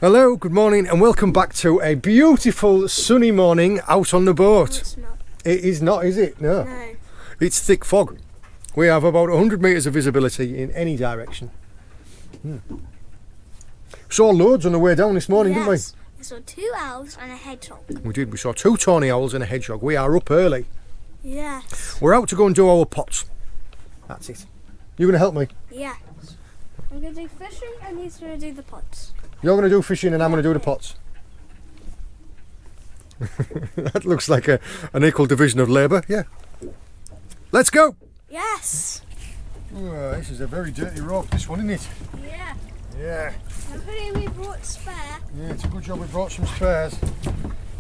Hello, good morning and welcome back to a beautiful sunny morning out on the boat. No, it's not. It is not, is it? No. No. It's thick fog. We have about 100 metres of visibility in any direction. Saw loads on the way down this morning, didn't we? Yes. We saw 2 owls and a hedgehog. We did. We saw 2 tawny owls and a hedgehog. We are up early. Yes. We're out to go and do our pots. That's it. You going to help me? Yes. I'm going to do fishing and he's going to do the pots. You're going to do fishing and I'm going to do the pots. That looks like an equal division of labour. Yeah. Let's go. Yes. Oh, this is a very dirty rope, this one, isn't it? Yeah. Yeah. I'm pretty we brought spare. Yeah, it's a good job we brought some spares.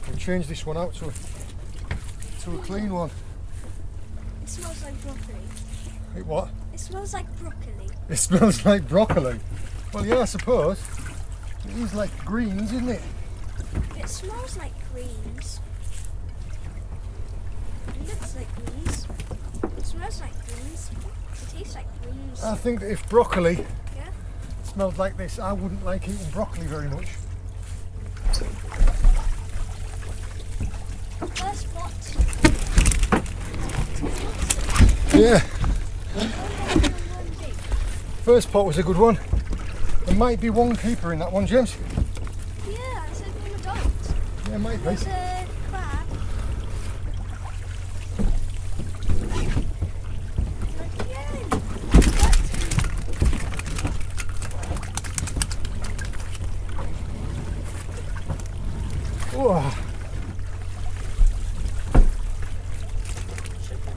We'll change this one out to a clean one. It smells like broccoli. It what? It smells like broccoli. It smells like broccoli. Well, yeah, I suppose. It is like greens, isn't it? It smells like greens. It looks like greens. It smells like greens. It tastes like greens. I think that if broccoli Yeah. smelled like this, I wouldn't like eating broccoli very much. First pot. Yeah. First pot was a good one. There might be one keeper in that one, James. Yeah, I said we were dogs. Yeah, might be. There's a crab. Again. Oh.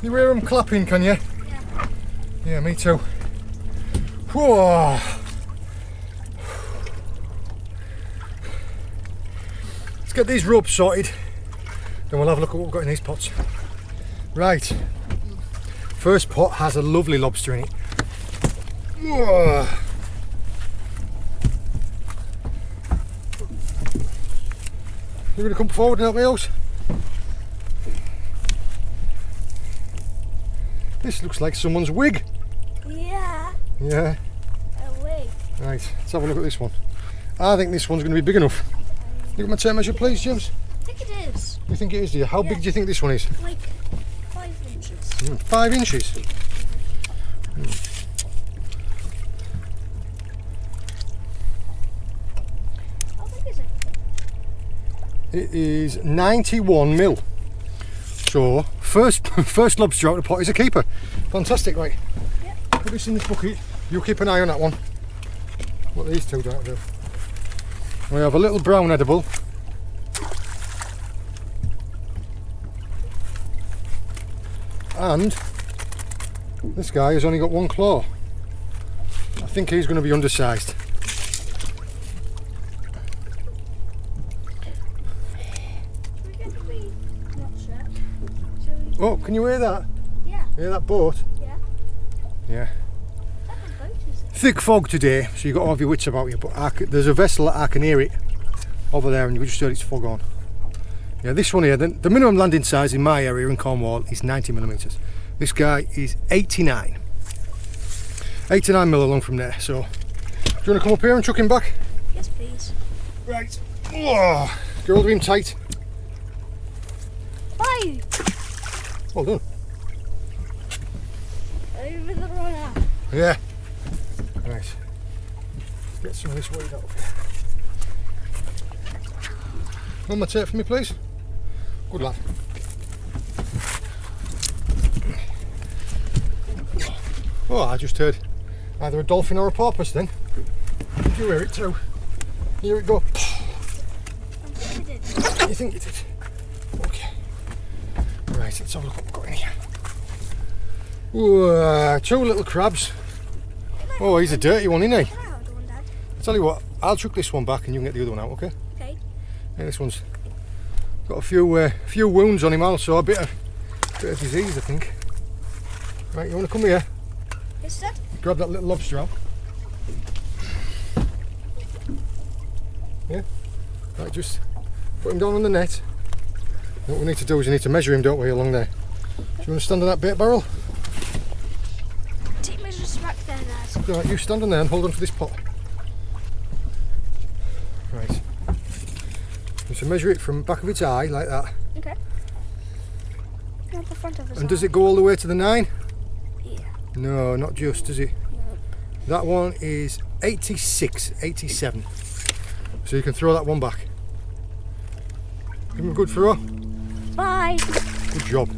You hear them clapping, can you? Yeah. Yeah, me too. Whoa. Let's get these ropes sorted, then we'll have a look at what we've got in these pots. Right, first pot has a lovely lobster in it. Whoa. You gonna come forward and help me out? This looks like someone's wig. Yeah. Yeah. A wig. Right, let's have a look at this one. I think this one's going to be big enough. Look at my tape measure, please, James. I think it is. You think it is, do you? How Yeah. big do you think this one is? Like 5 inches. 5 inches. How big is it? It is 91 mil. So, first lobster out of the pot is a keeper. Fantastic, right? Yep. Put this in this bucket. You keep an eye on that one. What these two don't do. We have a little brown edible. And this guy has only got 1 claw. I think he's going to be undersized. Should we get the wee lobster? Shall we? Oh, can you hear that? Yeah. Hear that boat? Yeah. Yeah. What type of boat is it? Thick fog today, so you've got to have your wits about you, but there's a vessel that I can hear it over there and you can just hear its fog on. Yeah, this one here, the minimum landing size in my area in Cornwall is 90 millimetres. This guy is 89. 89 mil along from there, so do you want to come up here and chuck him back? Yes, please. Right. Oh, get hold of him tight. Bye. Well done. Over the runner. Yeah. Right. Get some of this weight out of here. On my tape for me, please. Good lad. Oh, I just heard either a dolphin or a porpoise then. Did you hear it too? Here it go. I think it did. You think it did? Okay. Right, let's have a look what we've got in here. Ooh, 2 little crabs. Oh, he's a dirty one, isn't he? Can I hold one, Dad? I'll tell you what, I'll chuck this one back and you can get the other one out, okay? Okay. Yeah, this one's got a few wounds on him also, a bit of disease, I think. Right, you want to come here? Yes, Dad. Grab that little lobster out. Yeah? Right, just put him down on the net. What we need to do is we need to measure him, don't we, along there. Do you want to stand on that bait barrel? Take measures back there, Dad. Right, you stand on there and hold on to this pot. Right. So measure it from the back of its eye like that. Okay. Not the front of his And does it go all the way to the 9? Yeah. No, not just, does it? No. That one is 86, 87. So you can throw that one back. Give him a good throw. Bye. Good job.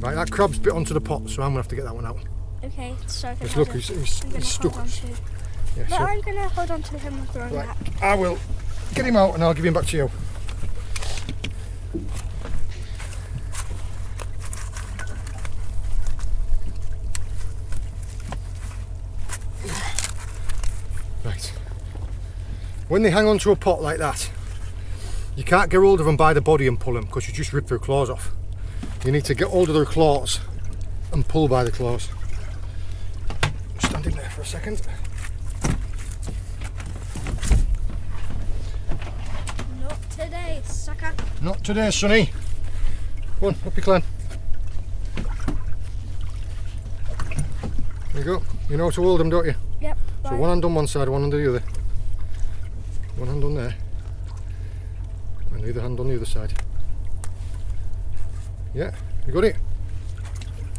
Right, that crab's bit onto the pot, so I'm gonna have to get that one out. Okay, so I can Let's look, he's stuck. Yeah, But so, I'm gonna hold on to him and throw him right, back. I will get him out and I'll give him back to you. Right. When they hang onto a pot like that, you can't get hold of them by the body and pull them because you just rip their claws off. You need to get hold of their claws and pull by the claws. Stand in there for a second. Not today, sucker. Not today, Sonny. Go on, up you climb. There you go. You know how to hold them, don't you? Yep. So Bye. one hand on one side, one on the other. One hand on there. And the other hand on the other side. Yeah, you got it?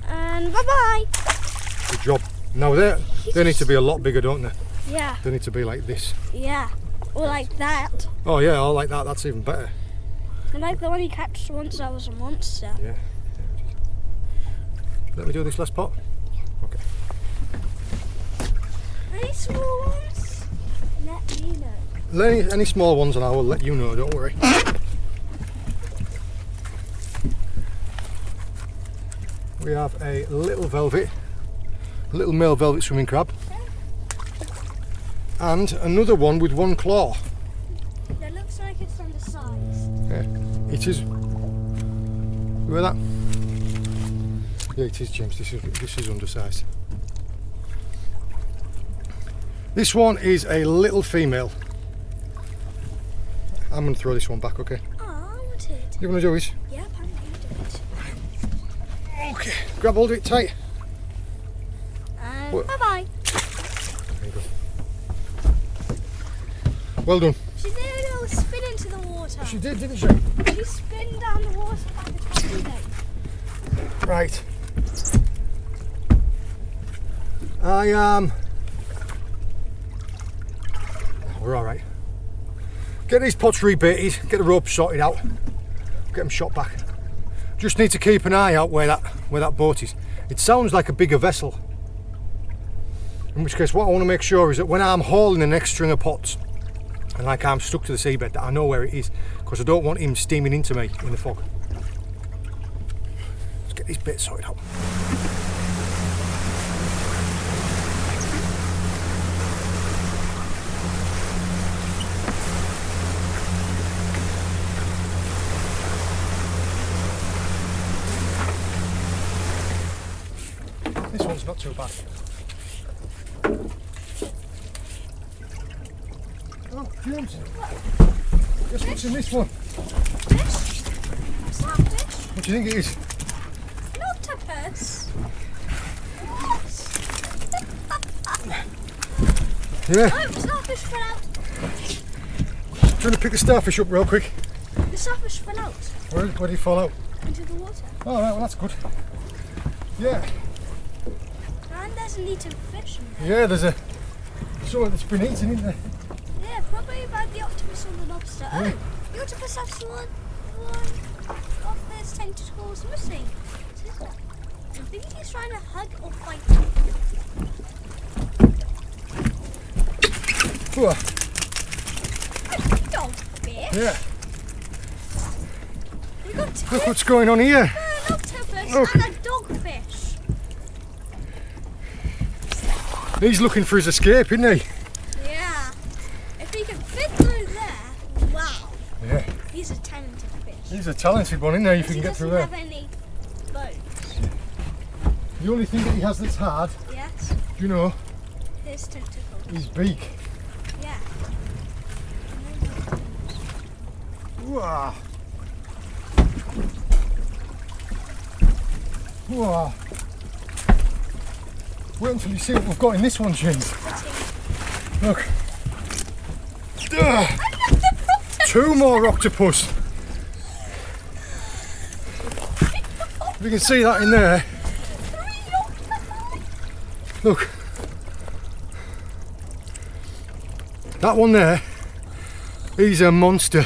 And bye-bye. Good job. Now they need to be a lot bigger, don't they? Yeah. They need to be like this. Yeah. Or like that. Oh yeah, all like that, that's even better. And like the one you catch once I was a monster. Yeah. Let me do this last pot. Okay. Any small ones? Let me know. Any small ones and I will let you know, don't worry. We have a little male velvet swimming crab. And another one with one claw. That looks like it's undersized. Yeah, it is. You hear that? Yeah, it is, James. This is undersized. This one is a little female. I'm going to throw this one back, okay? Oh, I want it. You want to do it? Yep, I'm going to do it. Okay, grab hold of it tight. And What? bye-bye. There you go. Well done. She did a little spin into the water. She did, didn't she? She spun down the water like a torpedo. Right. We're all right. Get these pots rebaited, get the rope sorted out, get them shot back. Just need to keep an eye out where that boat is. It sounds like a bigger vessel. In which case, what I want to make sure is that when I'm hauling the next string of pots, and like I'm stuck to the seabed, that I know where it is, because I don't want him steaming into me in the fog. Let's get these bits sorted out. This one's not too bad. Oh, James. Guess what's in this one? Fish? What's that fish? What do you think it is? An octopus. Yeah. Oh, the starfish fell out. Trying to pick the starfish up real quick. The starfish fell out Where did he fall out? into the water. Oh, right, well that's good. Yeah. And there's a little fish in there. Yeah, there's something that's been eaten, isn't there? Yeah, probably about the octopus or the lobster. Yeah. Oh, the octopus has one of his tentacles missing. What is that? I think he's trying to hug or fight. Ooh, Dogfish. yeah. We got two. Look what's going on here. An octopus Look. and a dogfish. He's looking for his escape, isn't he? Yeah. If he can fit through there, wow. Yeah. He's a talented fish. He's a talented one, isn't he? If he He can get through doesn't there. have any bones. The only thing that he has that's hard, Yes. do you know, His tentacles. his beak. Yeah. Ooh. Ooh. Wait until you see what we've got in this one, James. Look. Ugh. 2 more octopus. You can see that in there. Look. That one there, he's a monster.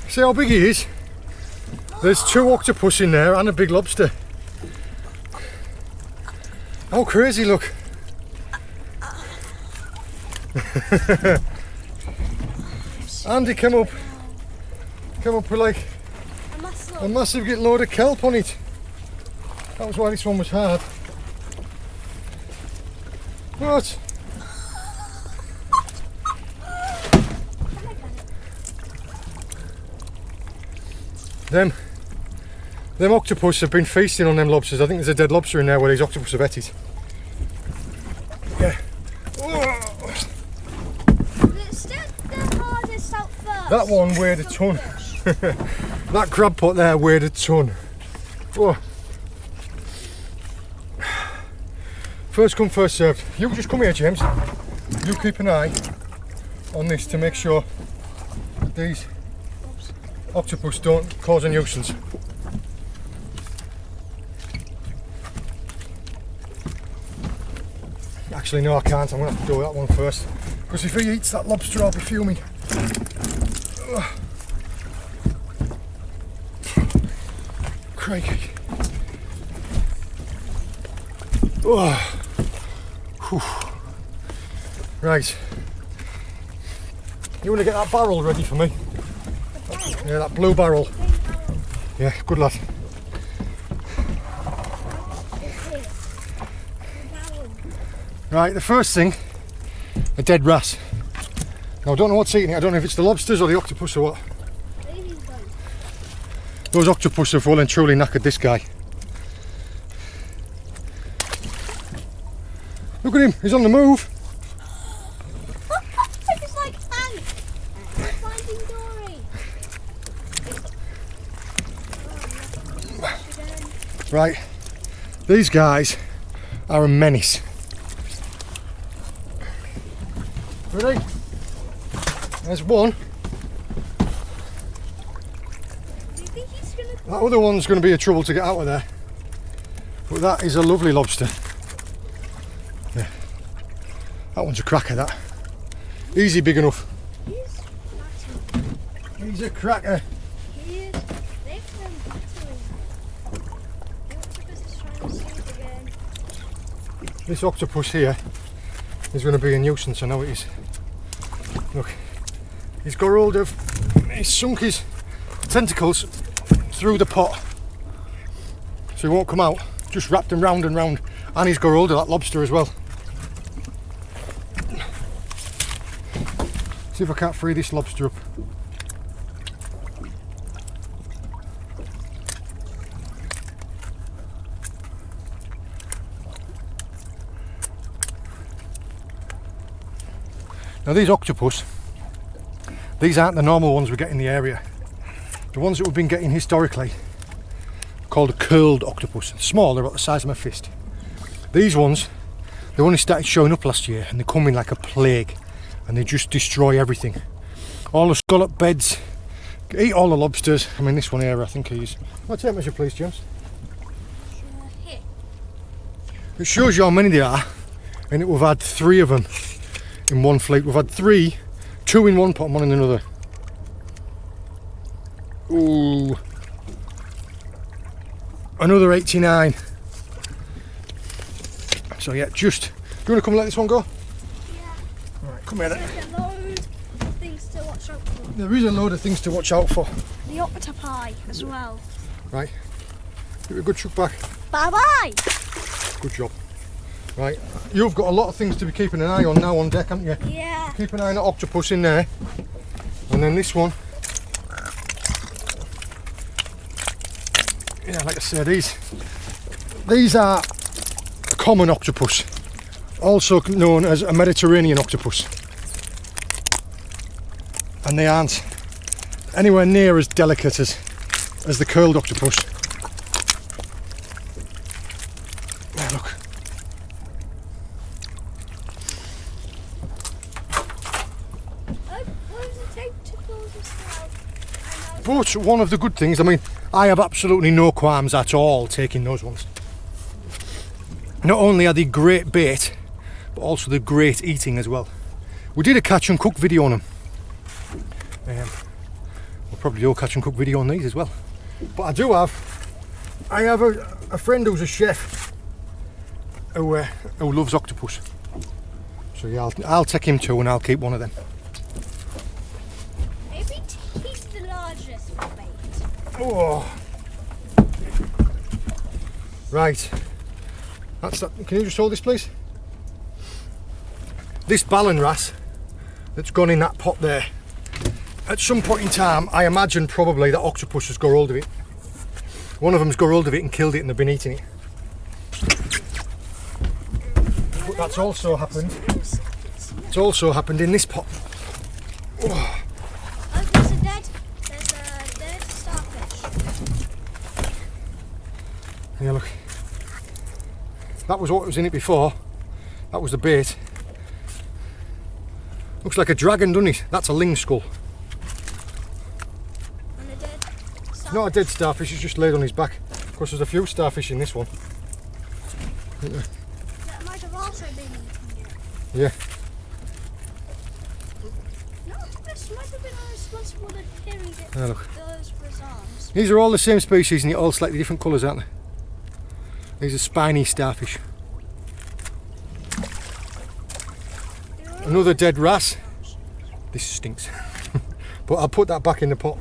See how big he is? There's 2 octopus in there and a big lobster. How crazy, look. Andy came up with like a massive load of kelp on it. That was why this one was hard. What? Them octopus have been feasting on them lobsters. I think there's a dead lobster in there where these octopus have ate it. Yeah. That one weighed a ton. That crab pot there weighed a ton. Oh. First come, first served. You just come here, James. You keep an eye on this to make sure these octopus don't cause a nuisance. Actually, no, I can't. I'm going to have to do that one first. Because if he eats that lobster, I'll be fuming. Crikey. Oh. Right. You want to get that barrel ready for me? Yeah, that blue barrel. Yeah, good lad. Right, the first thing, a dead wrasse. Now I don't know what's eating it. I don't know if it's the lobsters or the octopus or what. Those octopus have well and truly knackered this guy. Look at him, he's on the move. It's like Hank. Finding Dory. Right, these guys are a menace. Ready? There's one. That other one's going to be a trouble to get out of there. But that is a lovely lobster. Yeah. That one's a cracker, that. Easy big enough. He's a cracker. This octopus here is going to be a nuisance, I know it is. Look, he's got hold of, he's sunk his tentacles through the pot so he won't come out, just wrapped him round and round, and he's got hold of that lobster as well. See if I can't free this lobster up. Now these octopus, these aren't the normal ones we get in the area. The ones that we've been getting historically, called a curled octopus. Small, they're about the size of my fist. These ones, they only started showing up last year and they come in like a plague and they just destroy everything. All the scallop beds, eat all the lobsters. I mean this one here I think he's... What's that measure please, James? Here. It shows you how many there are, and we've had 3 of them in one fleet. We've had 3, 2 in one pot and 1 in another. Ooh. Another 89. So yeah, just... Do you want to come and let this one go? Yeah. Alright, come here then. There's a load of things to watch out for. There is a load of things to watch out for. The octopi as well. Right. Give it a good chuck back. Bye bye! Good job. Right. You've got a lot of things to be keeping an eye on now on deck, haven't you? Yeah. Keep an eye on that octopus in there. And then this one. Yeah, like I said, these are a common octopus, also known as a Mediterranean octopus, and they aren't anywhere near as delicate as the curled octopus. Yeah, look. What does it take to But one of the good things, I mean, I have absolutely no qualms at all taking those ones. Not only are they great bait, but also they're great eating as well. We did a catch and cook video on them. We'll probably do a catch and cook video on these as well. But I have a friend who's a chef who loves octopus. So yeah, I'll take him too, and I'll keep one of them. Maybe he's the largest bait. Oh. Right. That's that. Can you just hold this, please? This ballan wrasse that's gone in that pot there. At some point in time, I imagine probably that octopus has got hold of it. One of them's got hold of it and killed it, and they've been eating it. But that's also happened. It's also happened in this pot. Oh. Oh, there's a dead starfish. Yeah, look. That was what was in it before. That was the bait. Looks like a dragon, doesn't it? That's a ling skull. And a dead starfish. Not a dead starfish, he's just laid on his back. Of course, there's a few starfish in this one. That might have also been eating it. Yeah. No, this might have been responsible for carrying it. Ah, look. Those arms. These are all the same species and they're all slightly different colours, aren't they? These are spiny starfish. Another dead wrasse. This stinks. But I'll put that back in the pot.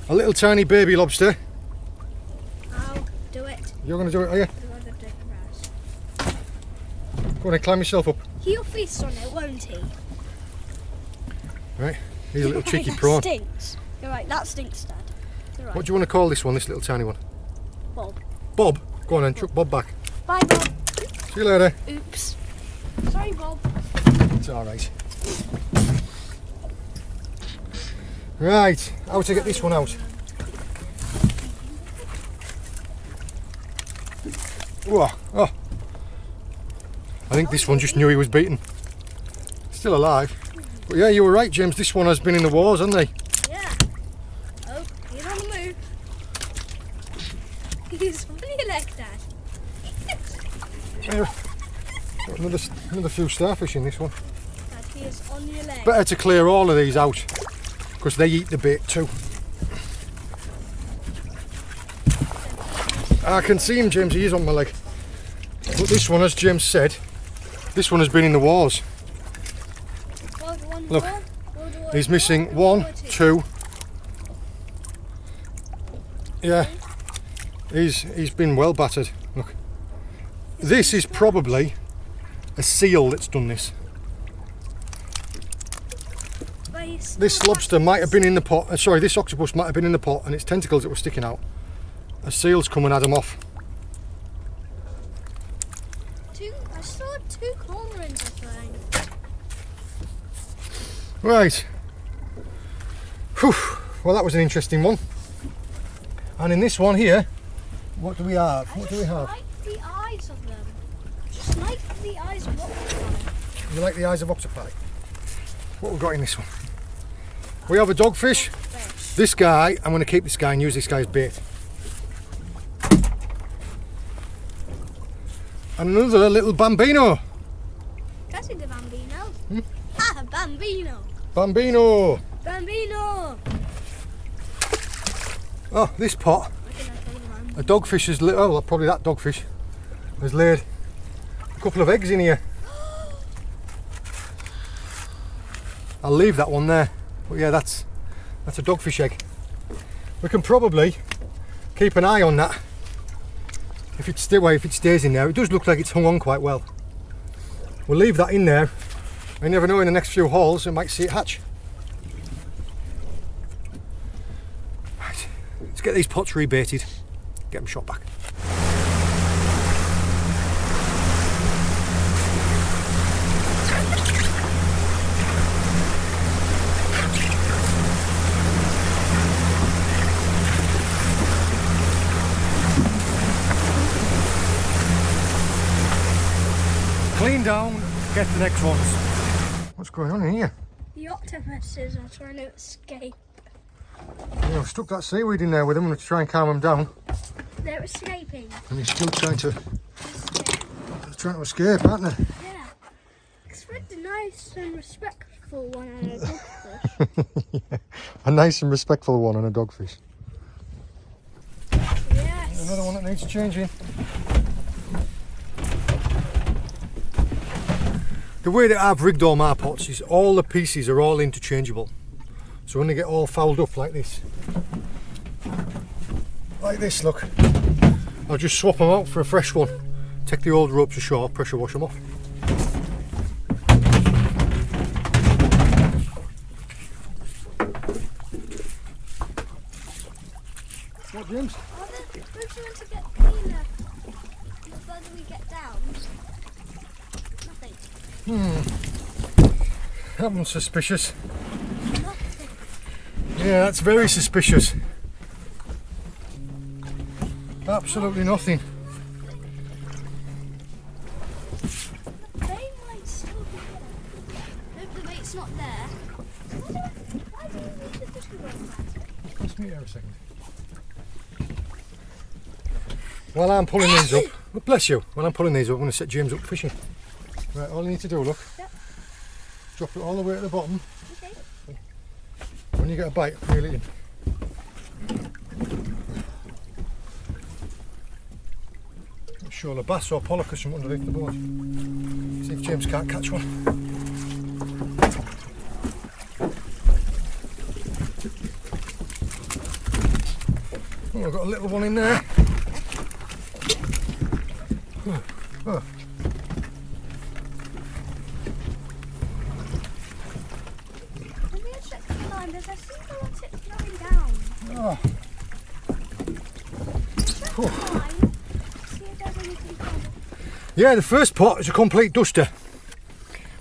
A little tiny baby lobster. I'll do it. You're going to do it, are you? The other dead wrasse. Go on and climb yourself up. He'll feast on it, won't he? Right, he's a little cheeky That prawn. stinks. You're right, that stinks, Dad. You're right. What do you want to call this one, this little tiny one? Bob. Bob? Go on then, chuck Bob back. Bye, Bob. See you later. Oops. Sorry, Bob. It's alright. Right, how to get this one out? Whoa, oh. I think this one just knew he was beaten. Still alive. But yeah, you were right, James. This one has been in the wars, hasn't he? Yeah. Oh, he's on the move. He's on your leg, Dad. Another few starfish in this one. Dad, he is on your leg. Better to clear all of these out because they eat the bait too. I can see him, James. He is on my leg. But this one, as James said, this one has been in the wars. Look, he's missing 1, 2. Yeah, he's been well battered. Look, this is probably a seal that's done this. This lobster might have been in the pot. Sorry, this octopus might have been in the pot, and its tentacles that were sticking out. A seal's come and had them off. I saw 2 cormorants, I think. Right. Whew. Well, that was an interesting one. And in this one here, what do we have? What do we have? I like the eyes of them. Just like the eyes of octopus. You like the eyes of octopi? What have we got in this one? We have a dogfish. Fish. This guy, I'm going to keep this guy and use this guy as bait. And another little bambino. That's the bambino. Ah, bambino. Bambino. Bambino. Oh, this pot. A dogfish has laid, oh, probably that dogfish has laid a couple of eggs in here. I'll leave that one there. But yeah, that's a dogfish egg. We can probably keep an eye on that. If it stays in there, it does look like it's hung on quite well. We'll leave that in there. I never know, in the next few hauls I might see it hatch. Right, let's get these pots rebaited, get them shot back. Clean down, get the next ones. What's going on in here? The octopuses are trying to escape. Yeah, I've stuck that seaweed in there with them to try and calm them down. They're escaping. And he's still trying to escape, aren't they? Yeah. Expect a nice and respectful one and a dogfish. Yeah. A nice and respectful one and a dogfish. Yes. Another one that needs changing. The way that I've rigged all my pots is all the pieces are all interchangeable. So when they get all fouled up like this, look, I'll just swap them out for a fresh one. Take the old ropes ashore, pressure wash them off. What, James? Are the ropes going to get cleaner the further we get down? Nothing. That one's suspicious. Nothing. Yeah, that's very suspicious. Absolutely nothing. The bait might still be there. If the bait's not there. Why do you need the fishing rod? Let's meet here a second. While I'm pulling these up, oh, bless you, while I'm pulling these up, I'm going to set James up fishing. Right, all you need to do, look, Yep. drop it all the way at the bottom. Okay. When you get a bite, reel it in. Sure, a bass or polycus from underneath the board. See if James can't catch one. Oh, I've got a little one in there. Oh, oh. Let me check the line because I seem to want it flowing down. Oh. Check the line. See if there's anything further. Yeah, the first pot is a complete duster,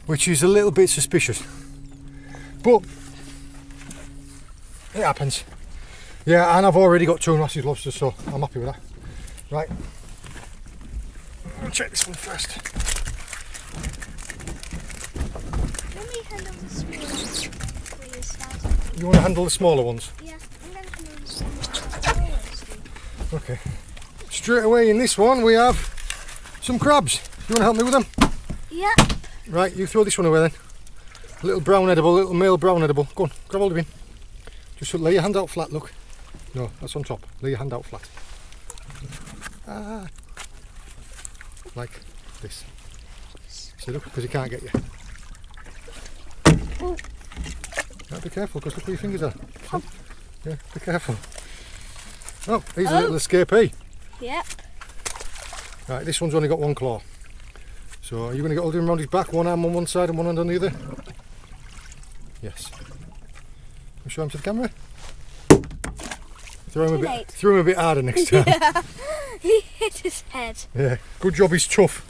which is a little bit suspicious, but it happens. Yeah, and I've already got 2 massive lobsters, so I'm happy with that. Right, I'll check this one first. Let me handle the small ones before you start. You want to handle the smaller ones? Yeah, I'm going to handle the small ones. Okay. Straight away in this one we have some crabs. You want to help me with them? Yeah. Right, you throw this one away then. A little brown edible, little male brown edible. Go on, grab hold of him. Just lay your hand out flat, look. No, that's on top. Lay your hand out flat. Ah. Like this. See, look, because he can't get you. Oh. Now be careful, because look where your fingers are. See? Yeah, be careful. Oh, he's a little escapee. Yep. Right, this one's only got 1 claw. So are you going to get hold of him around his back, one arm on one side and one hand on the other? Yes. Can you show him to the camera? Throw him a bit harder next time. Yeah. He hit his head. Yeah, good job he's tough.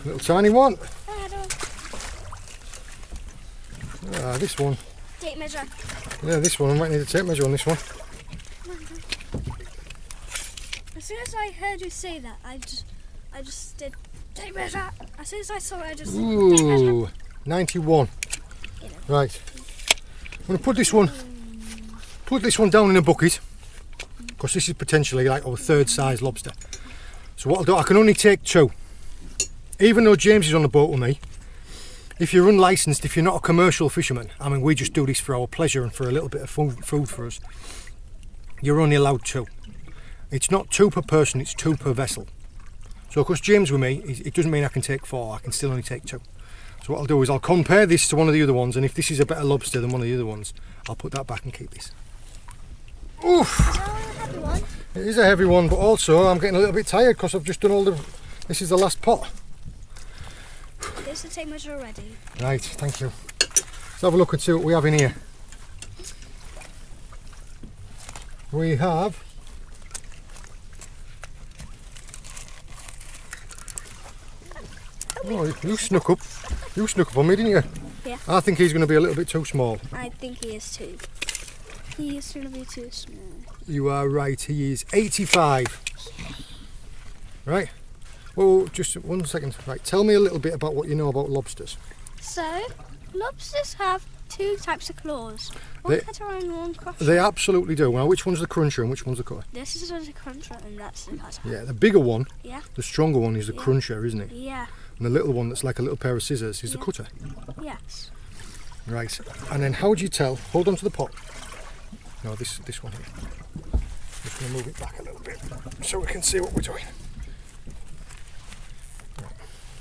Little tiny one. This one. Tape measure. Yeah, this one. I might need a tape measure on this one. As soon as I heard you say that, I just did tape measure. As soon as I saw it, I just tape measure. Ooh, 91. Right. I'm going to put this one down in a bucket, because this is potentially like our 3rd size lobster. So what I'll do, I can only take 2. Even though James is on the boat with me, if you're unlicensed, if you're not a commercial fisherman, I mean we just do this for our pleasure and for a little bit of food for us, you're only allowed 2. It's not 2 per person, it's 2 per vessel. So of course James with me, it doesn't mean I can take 4, I can still only take 2. So what I'll do is I'll compare this to one of the other ones, and if this is a better lobster than one of the other ones, I'll put that back and keep this. Oof! Is that a heavy one? It is a heavy one, but also I'm getting a little bit tired because I've just done all the... This is the last pot. There's the tape measure already. Right, thank you. Let's have a look and see what we have in here. We have... Oh, you snuck up. You snuck up on me, didn't you? Yeah. I think he's going to be a little bit too small. I think he is too. He is going to be too small. You are right, he is 85. Right. Well, just 1 second. Right, tell me a little bit about what you know about lobsters. So, lobsters have 2 types of claws. One cutter and one crusher. They absolutely do. Now, which one's the cruncher and which one's the cutter? This is the cruncher and that's the cutter. Yeah, the bigger one, Yeah. the stronger one is the cruncher, isn't it? Yeah. And the little one that's like a little pair of scissors is the cutter. Yes. Right. And then how do you tell? Hold on to the pot. No, this one here. Just going to move it back a little bit so we can see what we're doing. Right.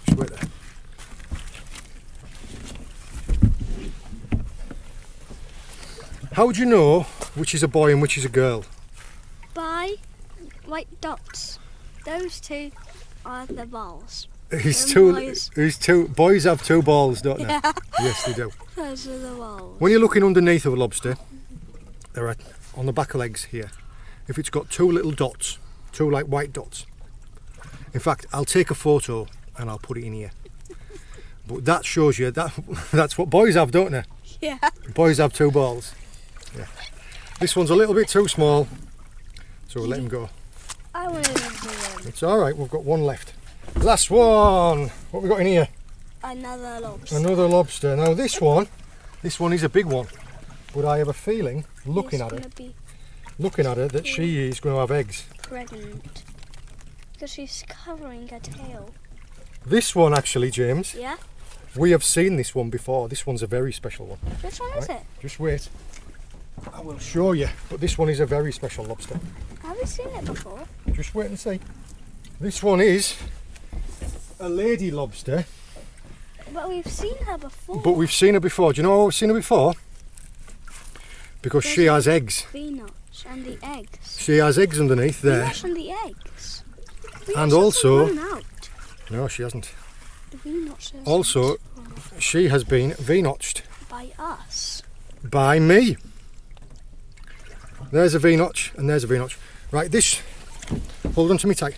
Just wait there. How do you know which is a boy and which is a girl? By white dots. Those 2 are the balls. Boys have 2 balls, don't they? Yeah. Yes, they do. Those are the balls. When you're looking underneath of a lobster, they're on the back of legs here. If it's got 2 little dots, 2 like white dots. In fact, I'll take a photo and I'll put it in here. But that shows you that's what boys have, don't they? Yeah. Boys have 2 balls. Yeah. This one's a little bit too small, so we'll let him go. I want to do one. It's all right. We've got 1 left. Last one. What have we got in here? Another lobster. Another lobster. Now this one is a big one, but I have a feeling, looking at her, that she is going to have eggs. Pregnant. Because she's covering her tail. This one actually, James. Yeah? We have seen this one before. This one's a very special one. Which one is it? Just wait. I will show you. But this one is a very special lobster. Have we seen it before? Just wait and see. This one is a lady lobster. But we've seen her before. But we've seen her before. Do you know why we've seen her before? Because she has eggs. V-notch and the eggs. She has eggs underneath there. V-notch and the eggs. And also... Run out. No, she hasn't. The V-notch has Also, she has been V-notched. by us. By me. There's a V-notch and there's a V-notch. Right, this, hold on to me tight.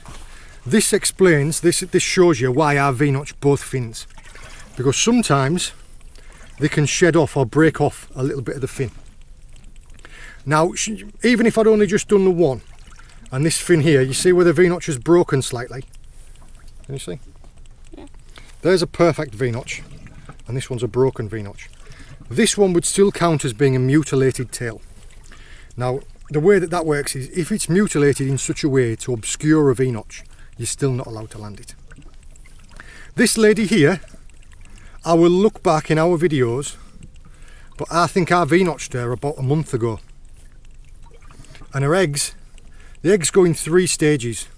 This explains, this shows you why I V-notch both fins. Because sometimes they can shed off or break off a little bit of the fin. Now, even if I'd only just done the one, and this fin here, you see where the V-notch has broken slightly? Can you see? Yeah. There's a perfect V-notch, and this one's a broken V-notch. This one would still count as being a mutilated tail. Now, the way that works is, if it's mutilated in such a way to obscure a V-notch, you're still not allowed to land it. This lady here, I will look back in our videos, but I think I V-notched her about a month ago. And her eggs, the eggs go in 3 stages.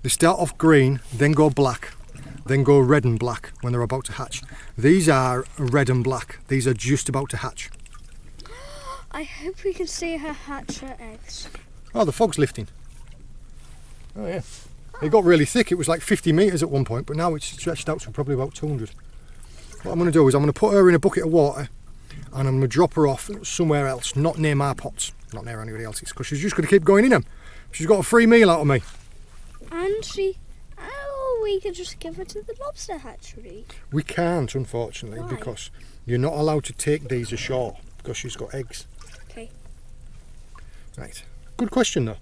They start off green, then go black, then go red and black when they're about to hatch. These are red and black. These are just about to hatch. I hope we can see her hatch her eggs. Oh, the fog's lifting. Oh yeah. It got really thick. It was like 50 metres at one point, but now it's stretched out to probably about 200. What I'm going to do is I'm going to put her in a bucket of water and I'm going to drop her off somewhere else, not near my pots, not near anybody else's, because she's just going to keep going in them. She's got a free meal out of me. And we could just give her to the lobster hatchery. We can't, unfortunately, Why? because you're not allowed to take these ashore because she's got eggs. Okay. Right. Good question though.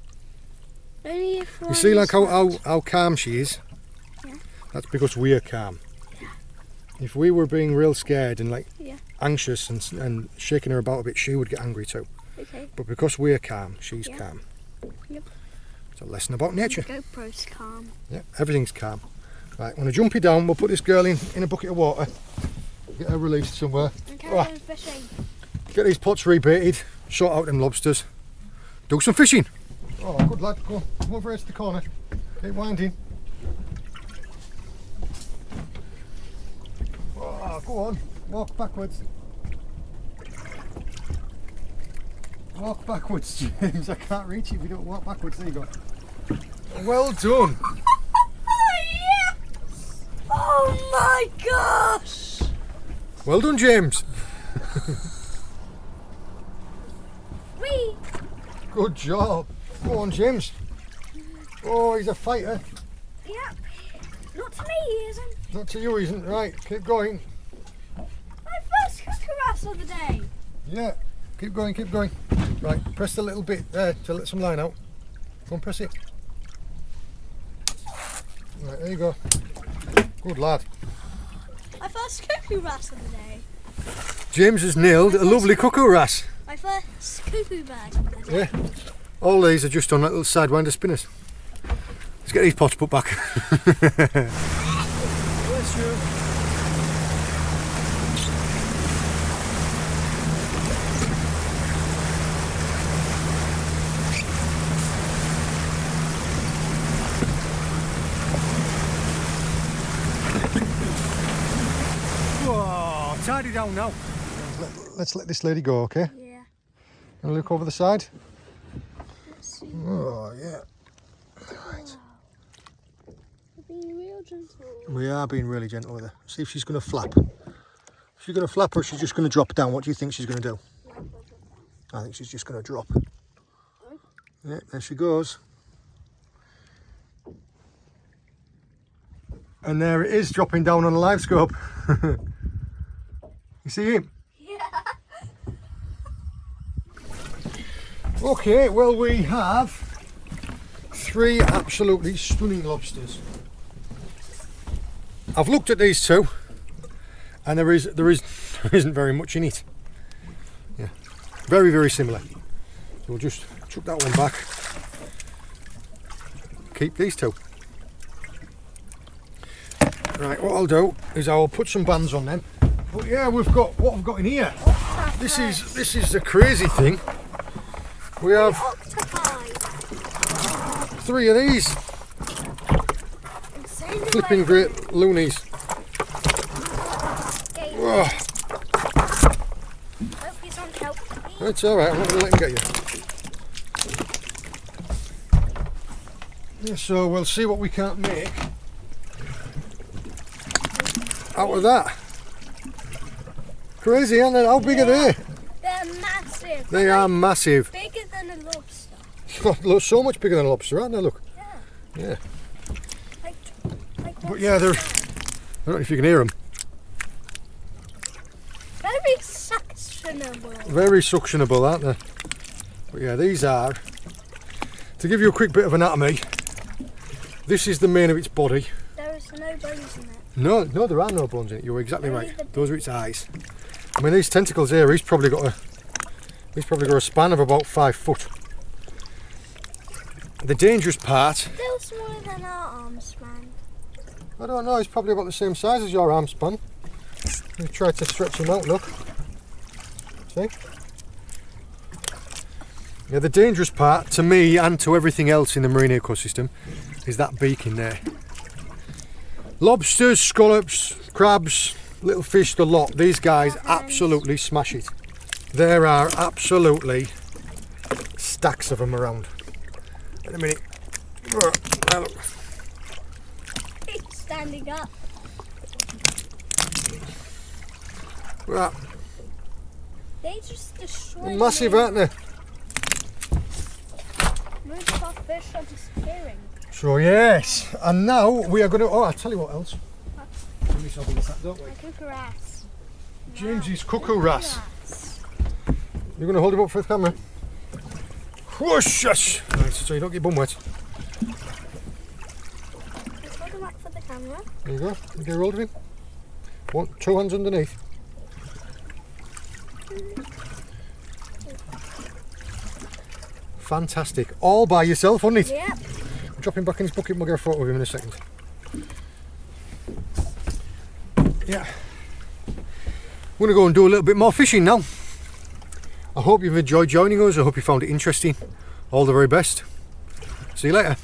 Only if You see like how calm she is? Yeah. That's because we're calm. Yeah. If we were being real scared and like Yeah. anxious and shaking her about a bit, she would get angry too. Okay. But because we're calm, she's Yeah. calm. Yep. It's a lesson about nature. The GoPro's calm. Yeah, everything's calm. Right, I'm going to jump you down. We'll put this girl in a bucket of water. Get her released somewhere. And carry on fishing. Get these pots rebaited. Sort out them lobsters. Do some fishing. Oh, good lad. Go on. Come over here to the corner. Keep winding. Oh, go on. Walk backwards. Walk backwards, James. I can't reach it if you don't walk backwards. There you go. Well done. Yes! Oh my gosh! Well done, James. Wee! Good job. Go on, James. Oh, he's a fighter. Yep. Not to me, he isn't. Not to you, he isn't. Right, keep going. My first cucarass of the day. Yeah, keep going, keep going. Right, press the little bit there to let some line out. Go and press it. Right, there you go. Good lad. My first cuckoo wrasse of the day. James has nailed a lovely cuckoo wrasse. My first cuckoo bird of the day. Yeah. All these are just on that little sidewinder spinners. Let's get these pots put back. Bless you. Whoa, tidy down now. Let's let this lady go, okay? Yeah. And look over the side. Let's see. Oh, yeah. Right. We're being real gentle. We are being really gentle with her. See if she's going to flap. She's going to flap or she's just going to drop down. What do you think she's going to do? I think she's just going to drop. Yeah, there she goes. And there it is, dropping down on a live scope. You see him? Yeah. Okay, well we have 3 absolutely stunning lobsters. I've looked at these 2 and there isn't very much in it. Yeah. Very, very similar. So we'll just chuck that one back. Keep these 2. Right, what I'll do is I'll put some bands on them. But yeah, we've got what I've got in here. This is the crazy thing. We have 3 of these flipping great loonies. Oh, it's alright, I'm not going to let him get you. Yeah, so we'll see what we can't make out of that. Crazy, aren't they? How big are they? They're massive. They are massive. Bigger than a lobster. Look, so much bigger than a lobster, aren't they? Look. Yeah. Yeah. Like But yeah, they're. I don't know if you can hear them. very suctionable. Very suctionable, aren't they? But yeah, these are. To give you a quick bit of anatomy, this is the main of its body. There is no bones in it. No, there are no bones in it. You're exactly Only right. the Those are its eyes. I mean, these tentacles here. He's probably got a span of about 5 foot. The dangerous part. Still smaller than our arm span. I don't know. He's probably about the same size as your arm span. You try to stretch him out. Look. See? Yeah, the dangerous part to me and to everything else in the marine ecosystem is that beak in there. Lobsters, scallops, crabs, little fish, the lot. These guys absolutely smash it. There are absolutely stacks of them around. In a minute. He's standing up. Right. They just destroy. Massive, aren't they? Most of our fish are disappearing. So yes, and now we are going to. Oh, I'll tell you what else. Let me have a look at that, don't we? My cuckoo wrasse. James's cuckoo wrasse. You're going to hold him up for the camera. Whoosh! Shush. Right, so you don't get bum wet. Let's hold him up for the camera. There you go. You get a hold of him. 2 hands underneath. Fantastic. All by yourself, wasn't it? Yep. Drop him back in his bucket and we'll get a photo of him in a second. Yeah. We're going to go and do a little bit more fishing now. I hope you've enjoyed joining us. I hope you found it interesting. All the very best. See you later.